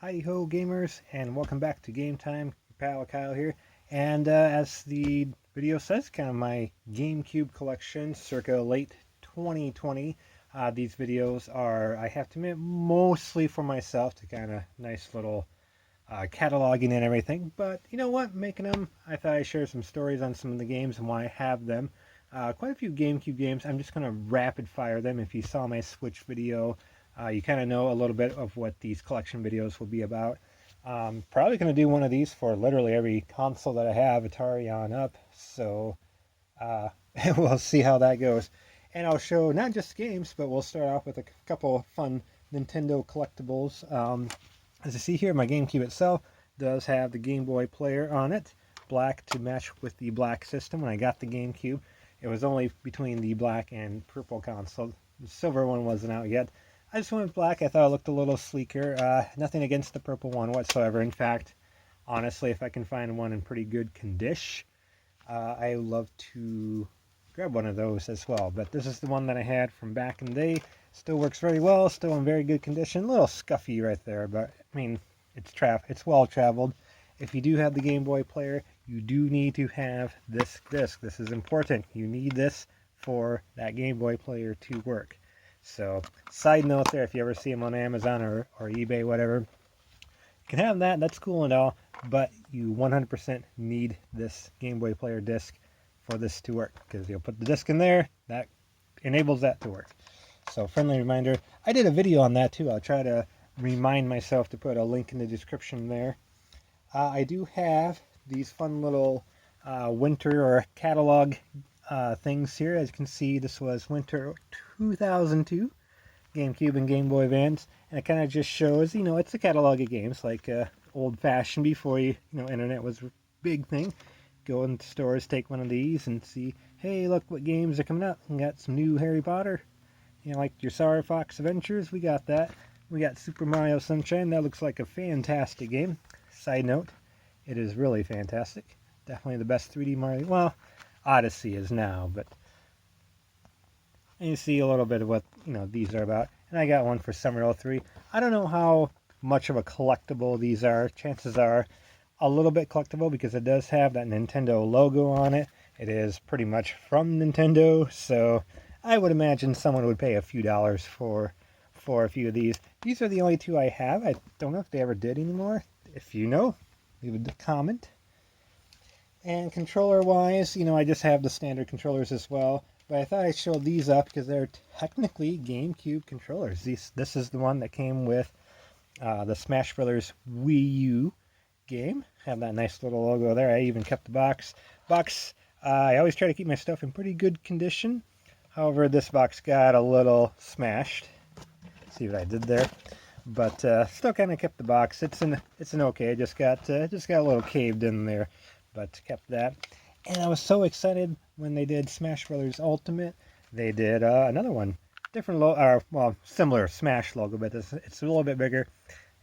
Hi ho gamers, and welcome back to Game Time. Your pal Kyle here, and as the video says, kind of my GameCube collection circa late 2020. These videos are, I have to admit, mostly for myself to kind of nice little cataloging and everything, but you know what, making them, I thought I'd share some stories on some of the games and why I have them. Quite a few GameCube games. I'm just going to rapid fire them. If you saw my Switch video, you kind of know a little bit of what these collection videos will be about. Probably going to do one of these for literally every console that I have, Atari on up, so we'll see how that goes. And I'll show not just games, but we'll start off with a couple of fun Nintendo collectibles. As you see here, my GameCube itself does have the Game Boy player on it, black to match with the black system. When I got the GameCube, it was only between the black and purple console. The silver one wasn't out yet. I just went with black. I thought it looked a little sleeker. Nothing against the purple one whatsoever. In fact, honestly, if I can find one in pretty good condition, I love to grab one of those as well. But this is the one that I had from back in the day. Still works very well. Still in very good condition. A little scuffy right there, but I mean, it's well traveled. If you do have the Game Boy player, you do need to have this disc. This is important. You need this for that Game Boy player to work. So, side note there, if you ever see them on Amazon or eBay, whatever, you can have that, that's cool and all, but you 100% need this Game Boy player disc for this to work, because you'll put the disc in there, that enables that to work. So, friendly reminder, I did a video on that too. I'll try to remind myself to put a link in the description there. I do have these fun little winter or catalog things here. As you can see, this was winter 2002 GameCube and Game Boy Advance, and it kind of just shows, you know, it's a catalog of games like old-fashioned before internet was a big thing. Go into stores, take one of these, and see, hey, look what games are coming out. We got some new Harry Potter, like your Star Fox Adventures. We got that. We got Super Mario Sunshine. That looks like a fantastic game. Side note, it is really fantastic. Definitely the best 3D Mario. Well, Odyssey is now, but and you see a little bit of what these are about. And I got one for Summer 03. I don't know how much of a collectible these are. Chances are a little bit collectible because it does have that Nintendo logo on it. It is pretty much from Nintendo, so I would imagine someone would pay a few dollars for a few of these. These are the only two I have. I don't know if they ever did anymore. If you know, leave a comment. And controller-wise, I just have the standard controllers as well. But I thought I'd show these up because they're technically GameCube controllers. This is the one that came with the Smash Brothers Wii U game. Have that nice little logo there. I even kept the box. I always try to keep my stuff in pretty good condition. However, this box got a little smashed. See what I did there? But still kind of kept the box. It's an okay. It just got a little caved in there, but kept that. And I was so excited when they did Smash Brothers Ultimate. They did another one, different well, similar Smash logo, but it's a little bit bigger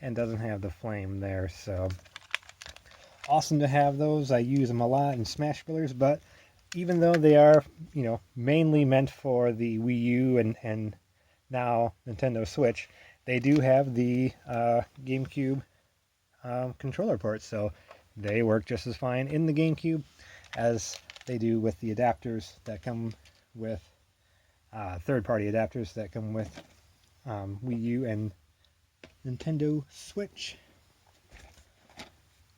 and doesn't have the flame there. So awesome to have those. I use them a lot in Smash Brothers, but even though they are mainly meant for the Wii U and now Nintendo Switch, they do have the GameCube controller ports, so they work just as fine in the GameCube as they do with the adapters that come with third-party adapters that come with Wii U and Nintendo Switch.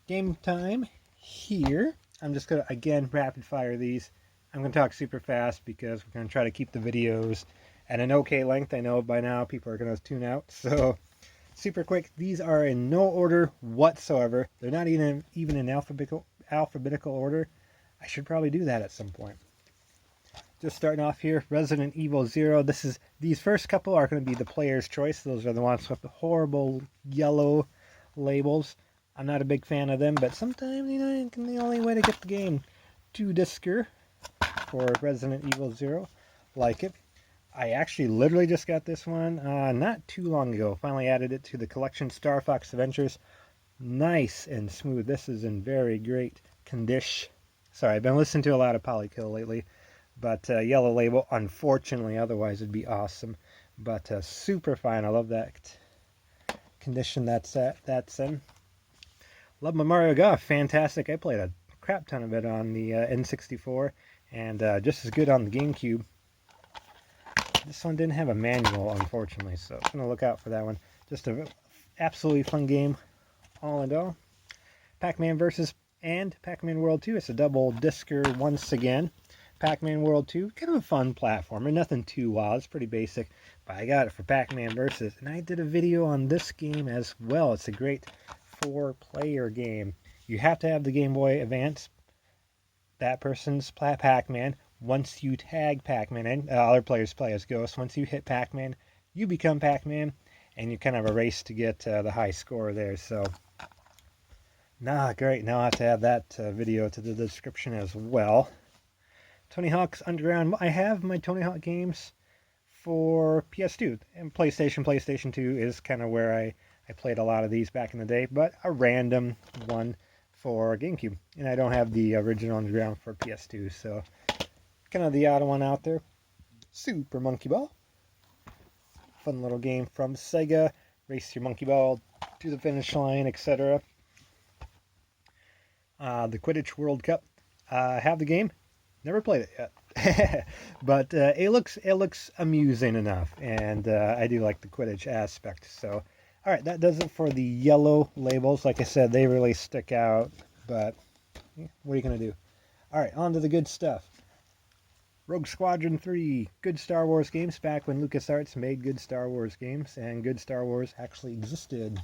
Game time here. I'm just going to, again, rapid fire these. I'm going to talk super fast because we're going to try to keep the videos at an okay length. I know by now people are going to tune out, so super quick. These are in no order whatsoever. They're not even in alphabetical order. I should probably do that at some point. Just starting off here, Resident Evil 0. These first couple are going to be the player's choice. Those are the ones with the horrible yellow labels. I'm not a big fan of them, but sometimes, the only way to get the game. 2-discer for Resident Evil 0. Like it. I actually literally just got this one not too long ago. Finally added it to the collection. Star Fox Adventures. Nice and smooth. This is in very great condition. Sorry, I've been listening to a lot of Polykill lately. But yellow label, unfortunately, otherwise it'd be awesome. But super fine. I love that condition that's in. Love my Mario Golf, fantastic. I played a crap ton of it on the N64, and just as good on the GameCube. This one didn't have a manual, unfortunately, so I'm going to look out for that one. Just an absolutely fun game, all in all. PacMan Versus and PacMan World 2. It's a double discer once again. PacMan World 2, kind of a fun platformer, nothing too wild, it's pretty basic, but I got it for PacMan Versus, and I did a video on this game as well. It's a great 4-player game. You have to have the Game Boy Advance, that person's Pac-Man. Once you tag Pac-Man and other players play as Ghost, once you hit Pac-Man, you become Pac-Man, and you kind of a race to get the high score there. So, great. Now I have to add that video to the description as well. Tony Hawk's Underground. I have my Tony Hawk games for PS2 and PlayStation. PlayStation 2 is kind of where I played a lot of these back in the day, but a random one for GameCube. And I don't have the original Underground for PS2, so kind of the odd one out there. Super Monkey Ball. Fun little game from Sega. Race your monkey ball to the finish line, etc. The Quidditch World Cup. Have the game. Never played it yet. But it looks amusing enough, and I do like the Quidditch aspect. So, all right, that does it for the yellow labels. Like I said, they really stick out, but what are you going to do? All right, on to the good stuff. Rogue Squadron 3, good Star Wars games back when LucasArts made good Star Wars games, and good Star Wars actually existed.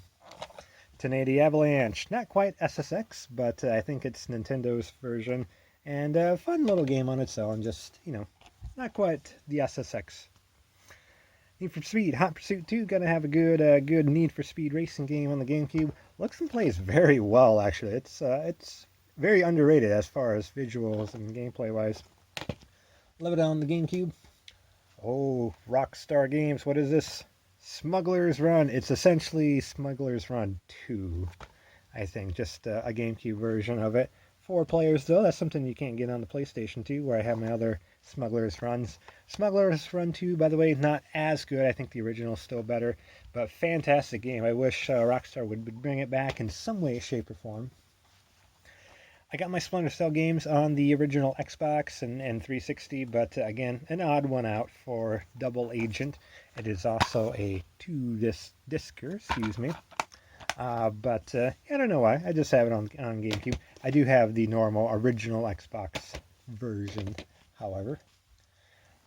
1080 Avalanche, not quite SSX, but I think it's Nintendo's version, and a fun little game on its own, just, not quite the SSX. Need for Speed, Hot Pursuit 2, gonna have a good Need for Speed racing game on the GameCube. Looks and plays very well, actually. It's very underrated as far as visuals and gameplay wise. Love it on the GameCube. Oh, Rockstar Games. What is this? Smuggler's Run. It's essentially Smuggler's Run 2, I think. Just a GameCube version of it. 4 players, though. That's something you can't get on the PlayStation 2, where I have my other Smuggler's Runs. Smuggler's Run 2, by the way, not as good. I think the original's still better. But fantastic game. I wish Rockstar would bring it back in some way, shape, or form. I got my Splinter Cell games on the original Xbox and 360, but again, an odd one out for Double Agent. It is also a 2-discer, excuse me. But I don't know why. I just have it on GameCube. I do have the normal original Xbox version, however.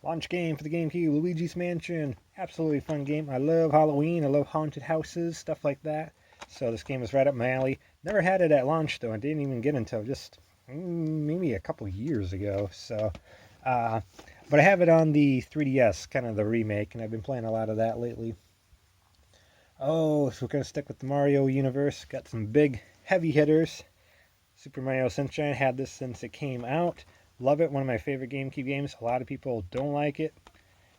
Launch game for the GameCube, Luigi's Mansion. Absolutely fun game. I love Halloween. I love haunted houses, stuff like that. So this game is right up my alley. Never had it at launch, though. I didn't even get it until just maybe a couple years ago. So, but I have it on the 3DS, kind of the remake, and I've been playing a lot of that lately. Oh, so we're going to stick with the Mario universe. Got some big, heavy hitters. Super Mario Sunshine, had this since it came out. Love it, one of my favorite GameCube games. A lot of people don't like it,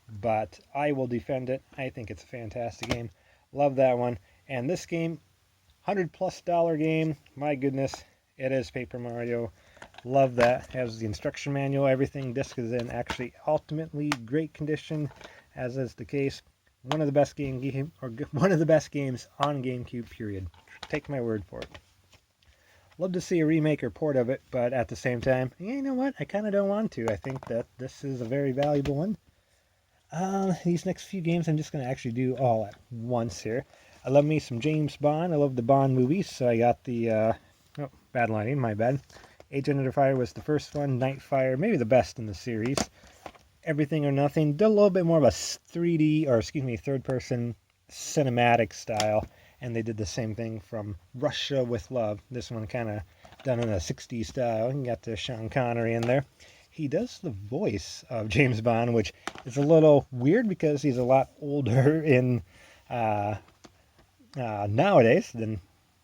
but I will defend it. I think it's a fantastic game. Love that one. And this game, $100+ game. My goodness, it is Paper Mario. Love that. Has the instruction manual, everything. Disc is in actually ultimately great condition, as is the case. One of the best one of the best games on GameCube. Period. Take my word for it. Love to see a remake or port of it, but at the same time, you know what? I kind of don't want to. I think that this is a very valuable one. These next few games I'm just going to actually do all at once here. I love me some James Bond. I love the Bond movies, so I got the, bad lighting, my bad. Agent Under Fire was the first one. Nightfire, maybe the best in the series. Everything or Nothing, did a little bit more of a 3D, or excuse me, third-person cinematic style, and they did the same thing from Russia with Love. This one kind of done in a 60s style, and got the Sean Connery in there. He does the voice of James Bond, which is a little weird because he's a lot older in nowadays than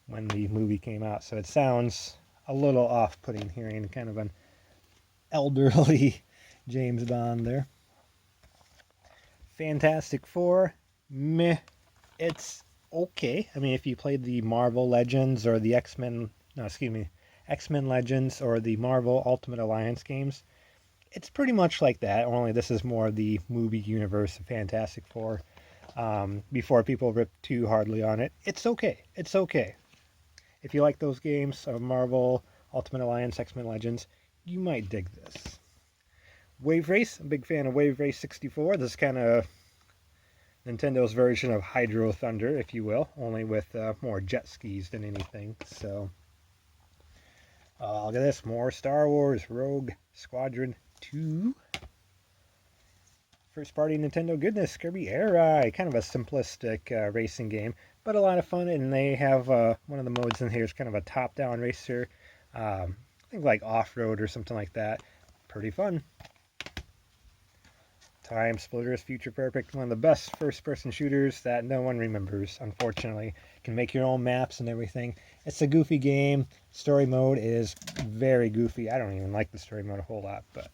when the movie came out. So it sounds a little off-putting hearing kind of an elderly James Bond there. Fantastic Four, meh. It's okay. I mean, if you played the Marvel Legends or the XMen Legends or the Marvel Ultimate Alliance games, it's pretty much like that, only this is more the movie universe of Fantastic Four. before people rip too hardly on it. It's okay. It's okay. If you like those games of Marvel, Ultimate Alliance, XMen Legends, you might dig this. Wave Race, I'm a big fan of Wave Race 64. This is kind of Nintendo's version of Hydro Thunder, if you will, only with more jet skis than anything. So, look at this, more Star Wars Rogue Squadron 2. First party Nintendo goodness, Kirby Air Ride, kind of a simplistic racing game, but a lot of fun. And they have one of the modes in here is kind of a top-down racer, I think like off-road or something like that. Pretty fun. Time Splitters Future Perfect, one of the best first-person shooters that no one remembers, unfortunately. You can make your own maps and everything. It's a goofy game. Story mode is very goofy. I don't even like the story mode a whole lot, but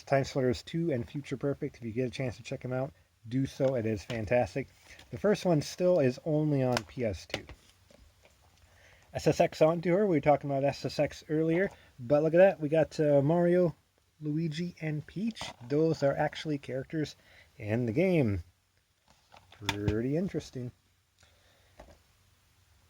Time Splitters 2 and Future Perfect, if you get a chance to check them out, do so. It is fantastic. The first one still is only on PS2. SSX on tour. We were talking about SSX earlier, but look at that. We got Mario, Luigi, and Peach. Those are actually characters in the game. Pretty interesting.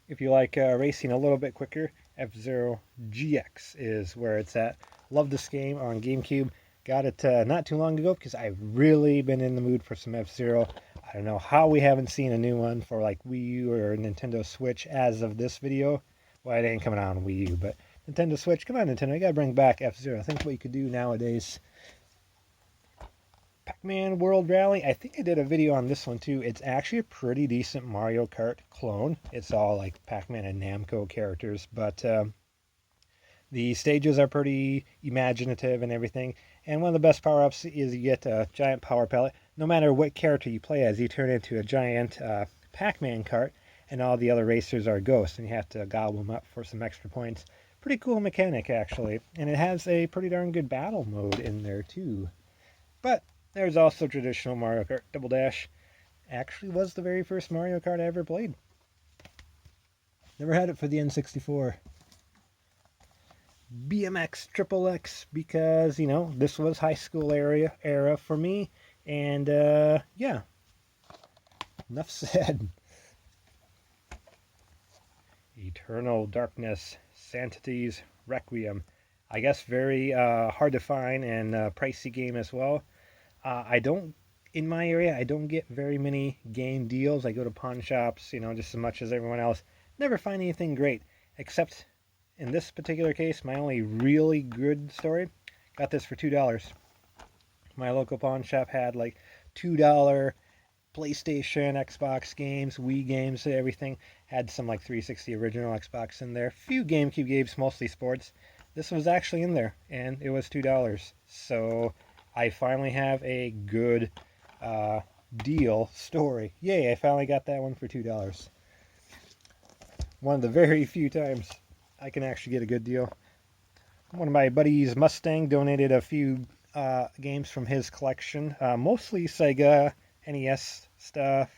If you like racing a little bit quicker, F-Zero GX is where it's at. Love this game on GameCube. Got it not too long ago because I've really been in the mood for some F-Zero. I don't know how we haven't seen a new one for like Wii U or Nintendo Switch as of this video. Well, it ain't coming out on Wii U, but Nintendo Switch. Come on, Nintendo. You gotta bring back F-Zero. I think what you could do nowadays. PacMan World Rally. I think I did a video on this one too. It's actually a pretty decent Mario Kart clone. It's all like PacMan and Namco characters, but the stages are pretty imaginative and everything. And one of the best power-ups is you get a giant power pellet. No matter what character you play as, you turn into a giant Pac-Man cart, and all the other racers are ghosts, and you have to gobble them up for some extra points. Pretty cool mechanic, actually. And it has a pretty darn good battle mode in there, too. But there's also traditional Mario Kart Double Dash. Actually was the very first Mario Kart I ever played. Never had it for the N64. BMX Triple X, because, you know, this was high school era for me. And, yeah. Enough said. Eternal Darkness, Sanity's Requiem. I guess very hard to find and pricey game as well. In my area, I don't get very many game deals. I go to pawn shops, you know, just as much as everyone else. Never find anything great, except in this particular case, my only really good story. Got this for $2. My local pawn shop had like $2 PlayStation, Xbox games, Wii games, everything. Had some like 360 original Xbox in there. Few GameCube games, mostly sports. This was actually in there, and it was $2. So I finally have a good deal story. Yay, I finally got that one for $2. One of the very few times I can actually get a good deal. One of my buddies, Mustang, donated a few games from his collection. Mostly Sega, NES stuff,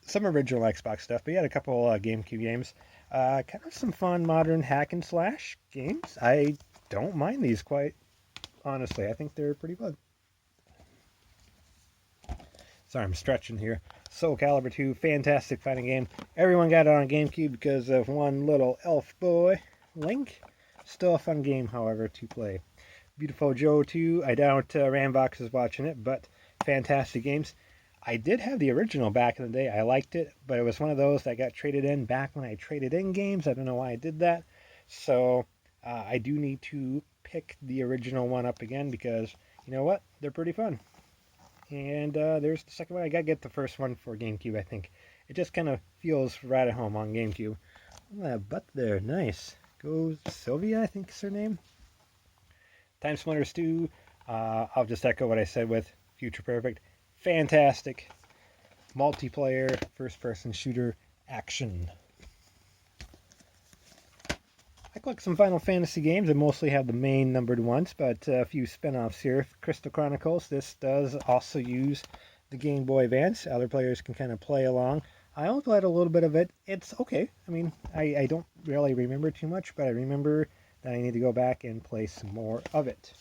some original Xbox stuff, but he had a couple GameCube games. Kind of some fun modern hack and slash games. I don't mind these quite honestly. I think they're pretty fun. Sorry, I'm stretching here. Soul Calibur 2, fantastic fighting game. Everyone got it on GameCube because of one little elf boy, Link. Still a fun game, however, to play. Beautiful Joe 2, I doubt Rambox is watching it, but fantastic games. I did have the original back in the day. I liked it, but it was one of those that got traded in back when I traded in games. I don't know why I did that. So I do need to pick the original one up again because, you know what, they're pretty fun. And there's the second one. I gotta get the first one for GameCube, I think. It just kind of feels right at home on GameCube. Look at that butt there. Nice. Go Sylvia, I think is her name. Time Splitters 2. I'll just echo what I said with Future Perfect. Fantastic. Multiplayer, first-person shooter action. I collect some Final Fantasy games. I mostly have the main numbered ones, but a few spin-offs here. Crystal Chronicles. This does also use the Game Boy Advance. Other players can kind of play along. I only played a little bit of it. It's okay. I mean, I don't really remember too much, but I remember that I need to go back and play some more of it.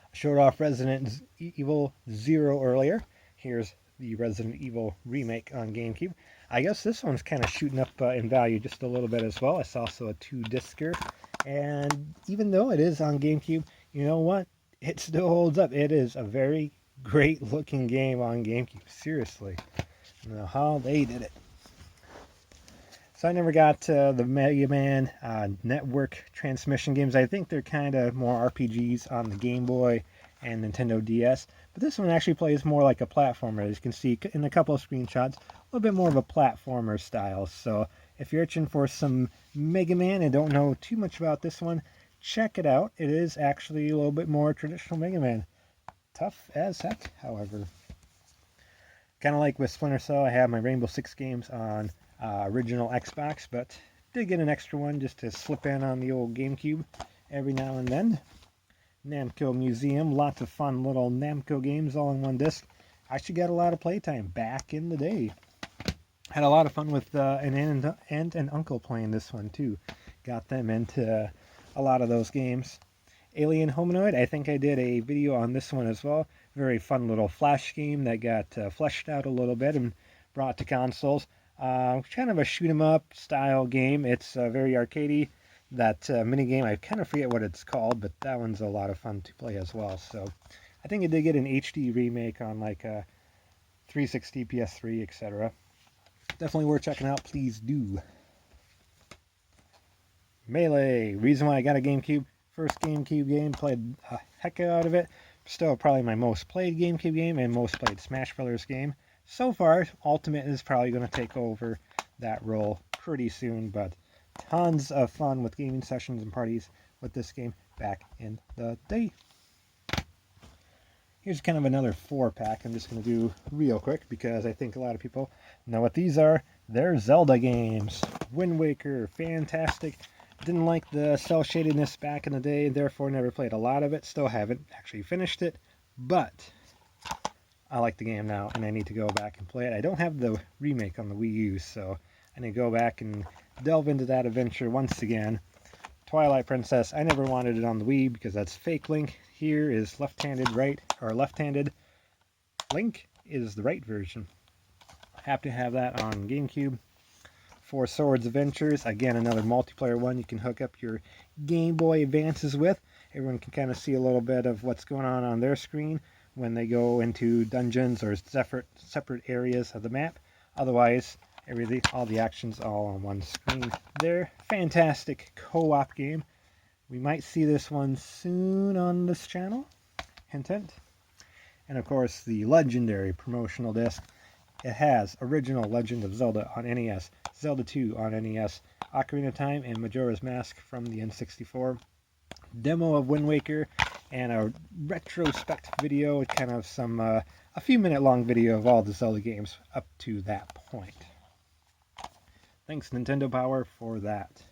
I showed off Resident Evil 0 earlier. Here's the Resident Evil remake on GameCube. I guess this one's kind of shooting up in value just a little bit as well. It's also a 2-discer, and even though it is on GameCube, you know what? It still holds up. It is a very great looking game on GameCube. Seriously, I don't know how they did it. So I never got the Mega Man network transmission games. I think they're kind of more RPGs on the Game Boy and Nintendo DS. But this one actually plays more like a platformer. As you can see in a couple of screenshots, a little bit more of a platformer style. So if you're itching for some Mega Man and don't know too much about this one, check it out. It is actually a little bit more traditional Mega Man. Tough as heck, however. Kind of like with Splinter Cell, I have my Rainbow Six games on original Xbox, but did get an extra one just to slip in on the old GameCube every now and then. Namco Museum, lots of fun little Namco games all in one disc. I actually got a lot of playtime back in the day. Had a lot of fun with an aunt and uncle playing this one too. Got them into a lot of those games. Alien Hominoid, I think I did a video on this one as well. Very fun little flash game that got fleshed out a little bit and brought to consoles. Kind of a shoot 'em up style game. It's very arcadey. That mini game, I kind of forget what it's called, but that one's a lot of fun to play as well. So I think it did get an HD remake on like a 360, PS3, etc. Definitely worth checking out. Please do. Melee. Reason why I got a GameCube. First GameCube game. Played a heck out of it. Still probably my most played GameCube game and most played Smash Brothers game. So far, Ultimate is probably going to take over that role pretty soon, but tons of fun with gaming sessions and parties with this game back in the day. Here's kind of another 4-pack I'm just going to do real quick because I think a lot of people know what these are. They're Zelda games. Wind Waker, fantastic. Didn't like the cell shadedness back in the day, therefore never played a lot of it. Still haven't actually finished it, but I like the game now and I need to go back and play it. I don't have the remake on the Wii U, so I need to go back and delve into that adventure once again. Twilight Princess, I never wanted it on the Wii because that's fake Link. Here is left-handed right, or left-handed. Link is the right version. Happy to have that on GameCube. Four Swords Adventures, again another multiplayer one you can hook up your Game Boy Advances with. Everyone can kind of see a little bit of what's going on their screen when they go into dungeons or separate areas of the map. Otherwise, all the action's all on one screen there. Fantastic co-op game. We might see this one soon on this channel. Hint, hint. And of course, the legendary promotional disc. It has original Legend of Zelda on NES, Zelda 2 on NES, Ocarina of Time, and Majora's Mask from the N64. Demo of Wind Waker, and a retrospect video, kind of some a few minute long video of all the Zelda games up to that point. Thanks Nintendo Power for that.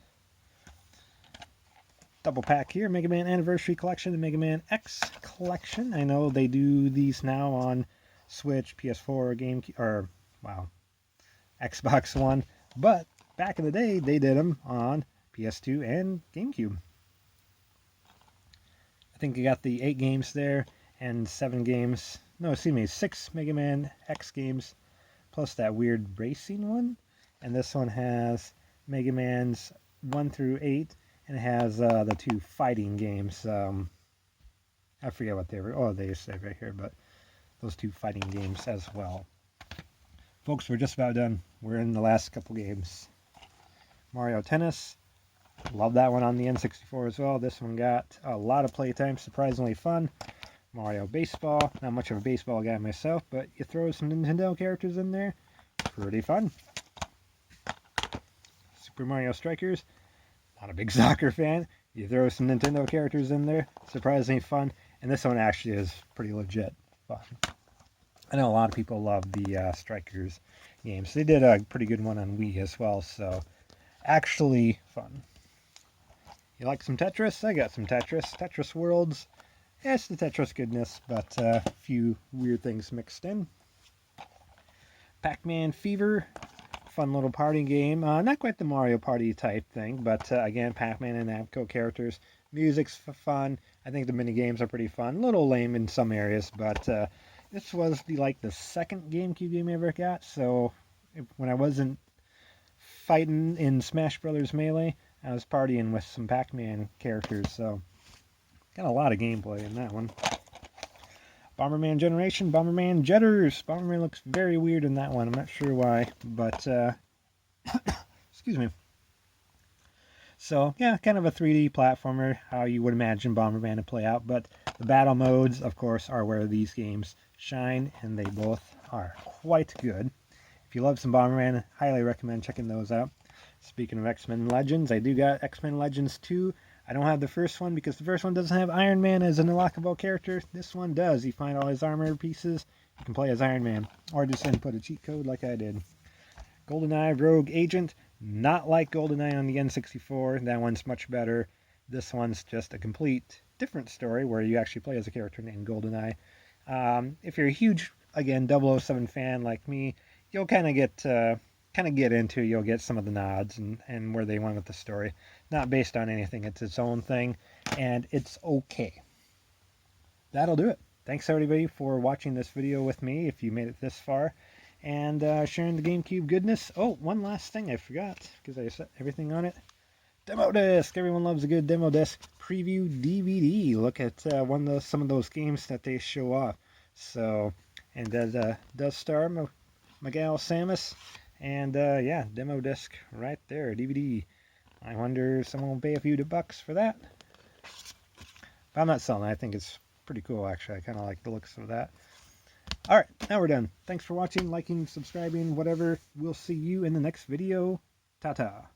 Double pack here, Mega Man Anniversary Collection and Mega Man X Collection. I know they do these now on Switch, PS4, GameCube, or wow, Xbox One, but back in the day they did them on PS2 and GameCube. I think you got the 8 games there and 7 games, no, excuse me, 6 Mega Man X games plus that weird racing one. And this one has Mega Man's 1 through 8, and it has the 2 fighting games. I forget what they were. Oh, they say right here, but those 2 fighting games as well. Folks, we're just about done. We're in the last couple games. Mario Tennis. Love that one on the N64 as well. This one got a lot of playtime, surprisingly fun. Mario Baseball. Not much of a baseball guy myself, but you throw some Nintendo characters in there. Pretty fun. Super Mario Strikers. Not a big soccer fan. You throw some Nintendo characters in there. Surprisingly fun. And this one actually is pretty legit fun. I know a lot of people love the Strikers games. They did a pretty good one on Wii as well, so actually fun. You like some Tetris? I got some Tetris. Tetris Worlds. Yes, the Tetris goodness, but a few weird things mixed in. PacMan Fever. Fun little party game. Not quite the Mario Party type thing, but again, Pac-Man and Namco characters. Music's fun. I think the mini games are pretty fun. A little lame in some areas, but this was the second GameCube game I ever got. So when I wasn't fighting in Smash Brothers Melee, I was partying with some Pac-Man characters. So got a lot of gameplay in that one. Bomberman Generation, Bomberman Jetters. Bomberman looks very weird in that one. I'm not sure why, but excuse me. So yeah, kind of a 3D platformer, how you would imagine Bomberman to play out. But the battle modes, of course, are where these games shine, and they both are quite good. If you love some Bomberman, highly recommend checking those out. Speaking of XMen Legends, I do got XMen Legends 2. I don't have the first one because the first one doesn't have Iron Man as an unlockable character. This one does. You find all his armor pieces, you can play as Iron Man. Or just input a cheat code like I did. Goldeneye Rogue Agent. Not like Goldeneye on the N64. That one's much better. This one's just a complete different story where you actually play as a character named Goldeneye. If you're a huge, again, 007 fan like me, you'll kind of get into, you'll get some of the nods and where they went with the story. Not based on anything, it's its own thing, and it's okay. That'll do it. Thanks everybody for watching this video with me, if you made it this far, and sharing the GameCube goodness. Oh, one last thing I forgot, because I set everything on it. Demo disc! Everyone loves a good demo disc. Preview DVD. Look at some of those games that they show off. So, and that does star my gal Samus. And yeah, demo disc right there, DVD. I wonder if someone will pay a few bucks for that. But I'm not selling it. I think it's pretty cool, actually. I kind of like the looks of that. Alright, now we're done. Thanks for watching, liking, subscribing, whatever. We'll see you in the next video. Ta-ta.